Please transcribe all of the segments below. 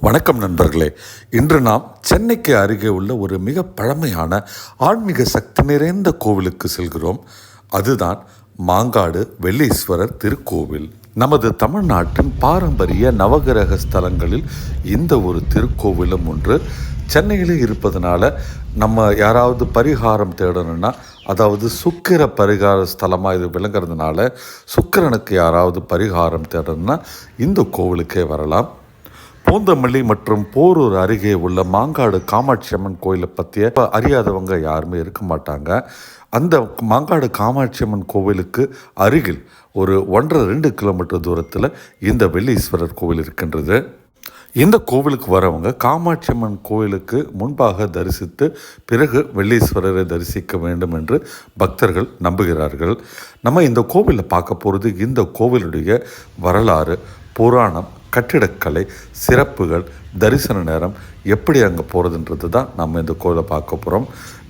வணக்கம் நண்பர்களே. இன்று நாம் சென்னைக்கு அருகே உள்ள ஒரு மிக பழமையான ஆன்மீக சக்தி நிறைந்த கோவிலுக்கு செல்கிறோம். அதுதான் மாங்காடு வெள்ளீஸ்வரர் திருக்கோவில். நமது தமிழ்நாட்டின் பாரம்பரிய நவகிரக ஸ்தலங்களில் இந்த ஒரு திருக்கோவிலும் ஒன்று. சென்னையிலே இருப்பதனால நம்ம யாராவது பரிகாரம் தேடணும்னா, அதாவது சுக்கிர பரிகார ஸ்தலமாக இது விளங்குறதுனால சுக்கிரனுக்கு யாராவது பரிகாரம் தேடணும்னா இந்த கோவிலுக்கே வரலாம். பூந்தமல்லி மற்றும் போரூர் அருகே உள்ள மாங்காடு காமாட்சி அம்மன் கோயிலை பற்றிய அறியாதவங்க யாருமே இருக்க மாட்டாங்க. அந்த மாங்காடு காமாட்சி அம்மன் கோவிலுக்கு அருகில் ஒரு 1.5-2 கிலோமீட்டர் தூரத்தில் இந்த வெள்ளீஸ்வரர் கோவில் இருக்கின்றது. இந்த கோவிலுக்கு வரவங்க காமாட்சி அம்மன் கோவிலுக்கு முன்பாக தரிசித்து பிறகு வெள்ளீஸ்வரரை தரிசிக்க வேண்டும் என்று பக்தர்கள் நம்புகிறார்கள். நம்ம இந்த கோவிலில் பார்க்க போகிறது இந்த கோவிலுடைய வரலாறு, புராணம், கட்டிடக்கலை, சிறப்புகள், தரிசன நேரம், எப்படி அங்கே போகிறதுன்றது தான் நம்ம இந்த கோவிலை பார்க்க போகிறோம்.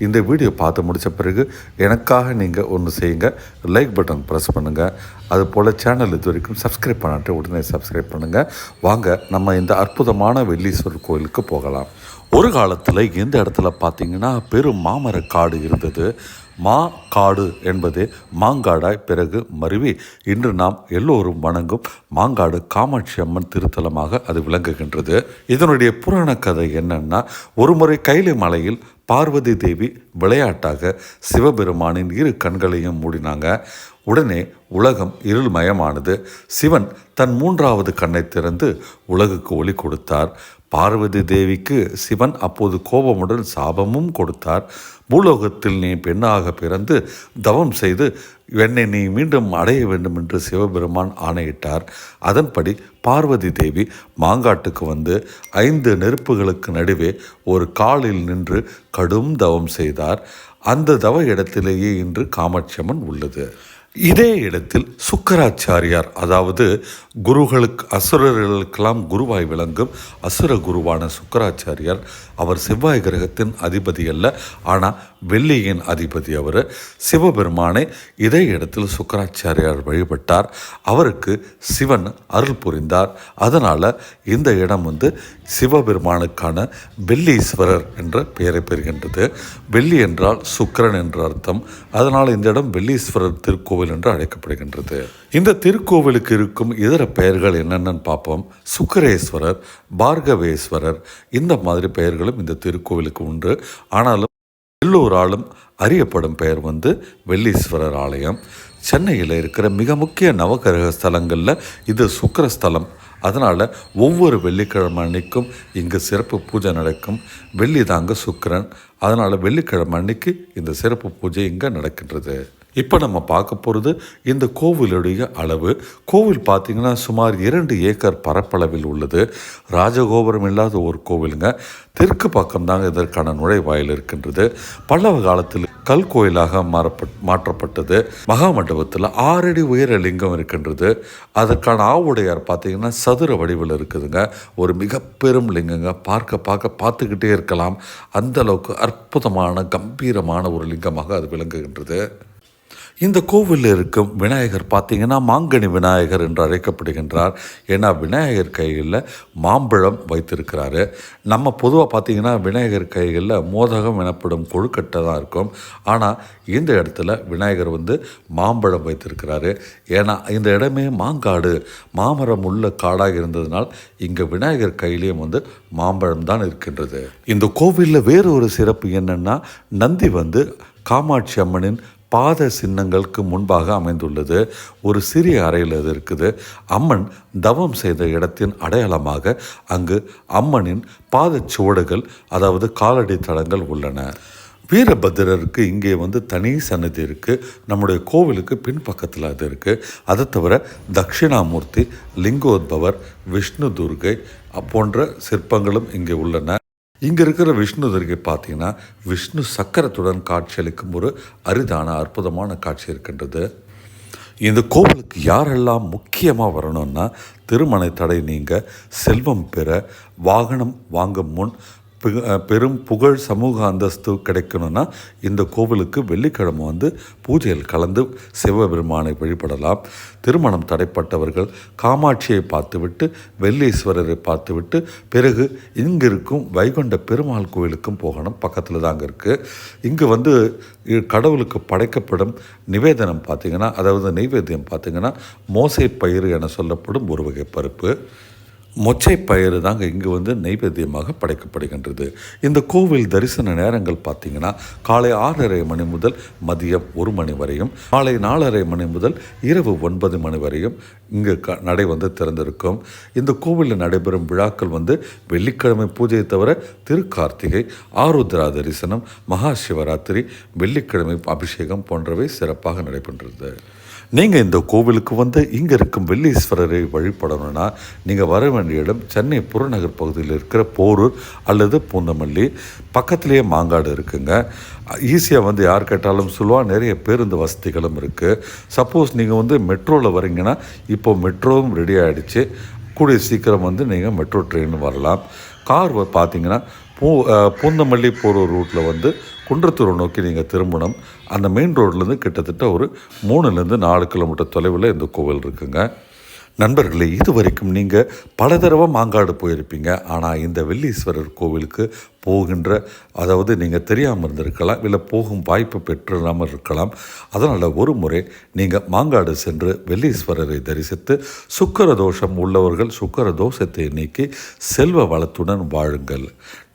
இந்த வீடியோ பார்த்து முடித்த பிறகு எனக்காக நீங்கள் ஒன்று செய்யுங்க, லைக் பட்டன் ப்ரெஸ் பண்ணுங்கள். அதுபோல் சேனல் இது வரைக்கும் சப்ஸ்கிரைப் பண்ணாட்டு உடனே சப்ஸ்கிரைப் பண்ணுங்கள். வாங்க நம்ம இந்த அற்புதமான வெள்ளீஸ்வரர் கோவிலுக்கு போகலாம். ஒரு காலத்தில் இந்த இடத்துல பார்த்திங்கன்னா பெரும் மாமர காடு இருந்தது. மா காடு என்பதே மாங்காடாய் பிறகு மருவி இன்று நாம் எல்லோரும் வணங்கும் மாங்காடு காமாட்சி அம்மன் திருத்தலமாக அது விளங்குகின்றது. இதனுடைய புராண கதை என்னன்னா, ஒருமுறை கைலை மலையில் பார்வதி தேவி விளையாட்டாக சிவபெருமானின் 2 கண்களையும் மூடினாங்க. உடனே உலகம் இருள்மயமானது. சிவன் தன் 3வது கண்ணை திறந்து உலகுக்கு ஒளி கொடுத்தார். பார்வதி தேவிக்கு சிவன் அப்போது கோபமுடன் சாபமும் கொடுத்தார். பூலோகத்தில் நீ பெண்ணாக பிறந்து தவம் செய்து என்னை நீ மீண்டும் அடைய வேண்டும் என்று சிவபெருமான் ஆணையிட்டார். அதன்படி பார்வதி தேவி மாங்காட்டுக்கு வந்து 5 நெருப்புகளுக்கு நடுவே ஒரு காலில் நின்று கடும் தவம் செய்தார். அந்த தவ இடத்திலேயே இன்று காமாட்சி அம்மன் உள்ளது. இதே இடத்தில் சுக்கராச்சாரியார், அதாவது குருகளுக்கு அசுரர்களுக்கெல்லாம் குருவாய் விளங்கும் அசுர குருவான சுக்கராச்சாரியார், அவர் செவ்வாய் கிரகத்தின் அதிபதி அல்ல, ஆனால் வெள்ளியின் அதிபதி. அவர் சிவபெருமானை இதே இடத்தில் சுக்கராச்சாரியார் வழிபட்டார். அவருக்கு சிவன் அருள் புரிந்தார். அதனால் இந்த இடம் சிவபெருமானுக்கான வெள்ளீஸ்வரர் என்ற பெயரை பெறுகின்றது. வெள்ளி என்றால் சுக்கிரன் என்ற அர்த்தம். அதனால் இந்த இடம் வெள்ளீஸ்வரர் திருக்கோவில் என்று அழைக்கப்படுகின்றது. இந்த திருக்கோவிலுக்கு இருக்கும் இதர பெயர்கள் என்னென்னு பார்ப்போம். சுக்கிரேஸ்வரர், பார்கவேஸ்வரர், இந்த மாதிரி பெயர்களும் இந்த திருக்கோவிலுக்கு உண்டு. ஆனாலும் எல்லோராலும் அறியப்படும் பெயர் வெள்ளீஸ்வரர் ஆலயம். சென்னையில் இருக்கிற மிக முக்கிய நவகிரக ஸ்தலங்களில் இது சுக்கிரஸ்தலம். அதனால் ஒவ்வொரு வெள்ளிக்கிழமை அன்னைக்கும் இங்கு சிறப்பு பூஜை நடக்கும். வெள்ளி தாங்க சுக்கிரன். அதனால் வெள்ளிக்கிழமை அன்னைக்கு இந்த சிறப்பு பூஜை இங்கே நடக்கின்றது. இப்போ நம்ம பார்க்க போகிறது இந்த கோவிலுடைய அளவு. கோவில் பார்த்திங்கன்னா சுமார் 2 ஏக்கர் பரப்பளவில் உள்ளது. ராஜகோபுரம் இல்லாத ஒரு கோவிலுங்க. தெற்கு பக்கம்தாங்க இதற்கான நுழைவாயில் இருக்கின்றது. பல்லவ காலத்தில் கல் கோயிலாக மாற்றப்பட்டது. மகாமண்டபத்தில் 6 அடி உயர லிங்கம் இருக்கின்றது. அதற்கான ஆவுடையார் பார்த்திங்கன்னா சதுர வடிவில் இருக்குதுங்க. ஒரு மிக பெரும் லிங்கங்க. பார்த்துக்கிட்டே இருக்கலாம். அந்த அளவுக்கு அற்புதமான கம்பீரமான ஒரு லிங்கமாக அது விளங்குகின்றது. இந்த கோவிலில் இருக்கும் விநாயகர் பார்த்திங்கன்னா மாங்கனி விநாயகர் என்று அழைக்கப்படுகின்றார். ஏன்னா விநாயகர் கைகளில் மாம்பழம் வைத்திருக்கிறாரு. நம்ம பொதுவாக பார்த்திங்கன்னா விநாயகர் கைகளில் மோதகம் எனப்படும் கொழுக்கட்டை தான் இருக்கும். ஆனால் இந்த இடத்துல விநாயகர் மாம்பழம் வைத்திருக்கிறாரு. ஏன்னா இந்த இடமே மாங்காடு, மாமரம் உள்ள காடாக இருந்ததுனால் இங்கே விநாயகர் கையிலேயும் மாம்பழம் தான் இருக்கின்றது. இந்த கோவிலில் வேறு ஒரு சிறப்பு என்னென்னா, நந்தி காமாட்சி அம்மனின் பாத சின்னங்களுக்கு முன்பாக அமைந்துள்ளது. ஒரு சிறிய அறையில் அது இருக்குது. அம்மன் தவம் செய்த இடத்தின் அடையாளமாக அங்கு அம்மனின் பாதச்சுவடுகள், அதாவது காலடி தடங்கள் உள்ளன. வீரபத்திரருக்கு இங்கே தனி சன்னதி இருக்குது. நம்முடைய கோவிலுக்கு பின்பக்கத்தில் அது இருக்குது. அதை தவிர தட்சிணாமூர்த்தி, லிங்கோத்பவர், விஷ்ணு துர்கை போன்ற சிற்பங்களும் இங்கே உள்ளன. இங்கே இருக்கிற விஷ்ணு துர்கை பார்த்தீங்கன்னா விஷ்ணு சக்கரத்துடன் காட்சியளிக்கும் ஒரு அரிதான அற்புதமான காட்சி இருக்கின்றது. இந்த கோவிலுக்கு யாரெல்லாம் முக்கியமாக வரணும்னா, திருமண தடை நீங்க, செல்வம் பெற, வாகனம் வாங்கும் முன் பெரும் புகழ் சமூக அந்தஸ்து கிடைக்கணும்னா இந்த கோவிலுக்கு வெள்ளிக்கிழமை வந்து பூஜையில் கலந்து சிவபெருமானை வழிபடலாம். திருமணம் தடைப்பட்டவர்கள் காமாட்சியை பார்த்துவிட்டு வெள்ளீஸ்வரரை பார்த்துவிட்டு பிறகு இங்கே இருக்கும் வைகுண்ட பெருமாள் கோவிலுக்கும் போகணும். பக்கத்தில் தாங்க இருக்குது. இங்கே வந்து கடவுளுக்கு படைக்கப்படும் நிவேதனம் பார்த்திங்கன்னா, அதாவது நெய்வேத்தியம் பார்த்திங்கன்னா மோசை பயிறு என சொல்லப்படும் ஒரு வகை பருப்பு. மொச்சை பயிறு தாங்க இங்கு வந்து நைவேத்தியமாக படைக்கப்படுகின்றது. இந்த கோவில் தரிசன நேரங்கள் பார்த்திங்கன்னா காலை 6:30 மணி முதல் மதியம் 1 மணி வரையும், மாலை 4:30 மணி முதல் இரவு 9 மணி வரையும் இங்கு நடை வந்து திறந்திருக்கும். இந்த கோவிலில் நடைபெறும் விழாக்கள் வந்து வெள்ளிக்கிழமை பூஜையை தவிர திருக்கார்த்திகை, ஆருத்ரா தரிசனம், மகா சிவராத்திரி, வெள்ளிக்கிழமை அபிஷேகம் போன்றவை சிறப்பாக நடைபெறுகிறது. நீங்கள் இந்த கோவிலுக்கு வந்து இங்கே இருக்கும் வெள்ளீஸ்வரரை வழிபடணும்னா நீங்கள் வர வேண்டிய இடம் சென்னை புறநகர் பகுதியில் இருக்கிற போரூர் அல்லது பூந்தமல்லி. பக்கத்துலேயே மாங்காடு இருக்குங்க. ஈஸியாக வந்து யார் கேட்டாலும் சொல்லுவாள். நிறைய பேருந்து வசதிகளும் இருக்குது. சப்போஸ் நீங்கள் வந்து மெட்ரோவில் வரீங்கன்னா இப்போ மெட்ரோவும் ரெடி ஆகிடுச்சு. கூடிய சீக்கிரம் வந்து நீங்கள் மெட்ரோ ட்ரெயின் வரலாம். கார் பார்த்தீங்கன்னா பூந்தமல்லி போரூர் ரூட்டில் வந்து குன்றத்தூரை நோக்கி நீங்கள் திரும்பணும். அந்த மெயின் ரோட்லேருந்து கிட்டத்தட்ட ஒரு 3 to 4 கிலோமீட்டர் தொலைவில் இந்த கோவில் இருக்குங்க. நண்பர்களே, இது வரைக்கும் நீங்கள் பல தடவை மாங்காடு போயிருப்பீங்க. ஆனால் இந்த வெள்ளீஸ்வரர் கோவிலுக்கு போகின்ற, அதாவது நீங்கள் தெரியாமல் இருந்திருக்கலாம், இல்லை போகும் வாய்ப்பு பெற்றில்லாமல் இருக்கலாம். அதனால் ஒரு முறை நீங்கள் மாங்காடு சென்று வெள்ளீஸ்வரரை தரிசித்து சுக்கிர தோஷம் உள்ளவர்கள் சுக்கிர தோஷத்தை நீக்கி செல்வ வளத்துடன் வாழுங்கள்.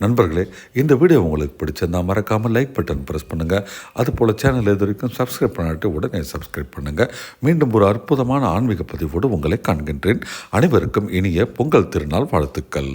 நண்பர்களே, இந்த வீடியோ உங்களுக்கு பிடிச்சிருந்தால் மறக்காமல் லைக் பட்டன் ப்ரெஸ் பண்ணுங்கள். அதுபோல் சேனல் இது வரைக்கும் சப்ஸ்கிரைப் பண்ணிட்டு உடனே சப்ஸ்கிரைப் பண்ணுங்கள். மீண்டும் ஒரு அற்புதமான ஆன்மீக பதிவோடு உங்களை காண்கின்றேன். அனைவருக்கும் இனிய பொங்கல் திருநாள் வாழ்த்துக்கள்.